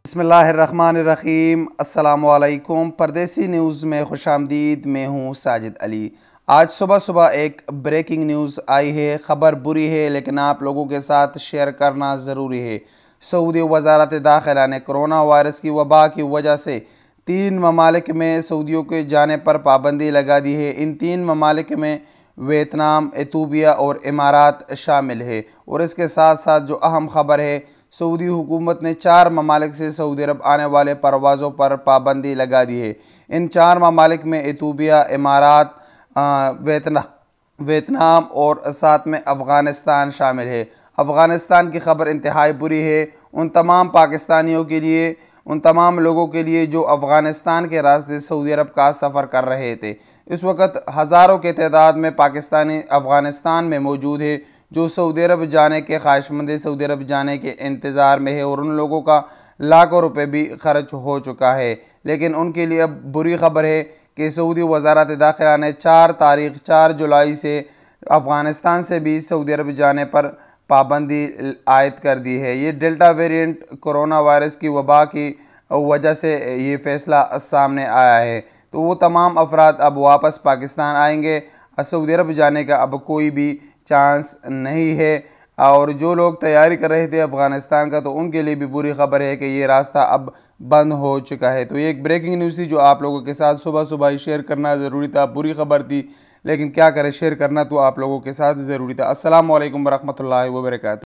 बिस्मिल्लाहिर्रहमानिर्रहीम। अस्सलामुअलैकुम। परदेसी न्यूज़ में खुशामदीद। मैं हूँ साजिद अली। आज सुबह सुबह एक ब्रेकिंग न्यूज़ आई है। ख़बर बुरी है लेकिन आप लोगों के साथ शेयर करना ज़रूरी है। सऊदी वज़ारत दाखिला ने कोरोना वायरस की वबा की वजह से 3 ममालिक में सऊदियों के जाने पर पाबंदी लगा दी है। इन 3 ममालिक में वियतनाम, इथोपिया और इमारात शामिल है। और इसके साथ साथ जो अहम ख़बर है, सऊदी हुकूमत ने 4 ममालिक से सऊदी अरब आने वाले परवाज़ों पर पाबंदी लगा दी है। इन 4 ममालिक में इथोपिया, इमारात, वियतनाम और साथ में अफ़गानिस्तान शामिल है। अफ़गानिस्तान की ख़बर इंतहाई बुरी है उन तमाम पाकिस्तानियों के लिए, उन तमाम लोगों के लिए जो अफ़गानिस्तान के रास्ते सऊदी अरब का सफ़र कर रहे थे। इस वक्त हज़ारों के तादाद में पाकिस्तानी अफ़गानिस्तान में मौजूद है जो सऊदी अरब जाने के ख्वाहिशमंद, सऊदी अरब जाने के इंतज़ार में है और उन लोगों का लाखों रुपए भी खर्च हो चुका है। लेकिन उनके लिए अब बुरी ख़बर है कि सऊदी वज़ारत दाखिला ने 4 जुलाई से अफ़गानिस्तान से भी सऊदी अरब जाने पर पाबंदी आयद कर दी है। ये डेल्टा वेरिएंट कोरोना वायरस की वबा की वजह से ये फ़ैसला सामने आया है। तो वो तमाम अफराद अब वापस पाकिस्तान आएंगे। सऊदी अरब जाने का अब कोई भी चांस नहीं है। और जो लोग तैयारी कर रहे थे अफ़गानिस्तान का, तो उनके लिए भी बुरी ख़बर है कि ये रास्ता अब बंद हो चुका है। तो ये एक ब्रेकिंग न्यूज़ थी जो आप लोगों के साथ सुबह सुबह ही शेयर करना ज़रूरी था। बुरी ख़बर थी लेकिन क्या करें, शेयर करना तो आप लोगों के साथ ज़रूरी था। अस्सलामु अलैकुम वरहमतुल्लाहि वबरकातुहू।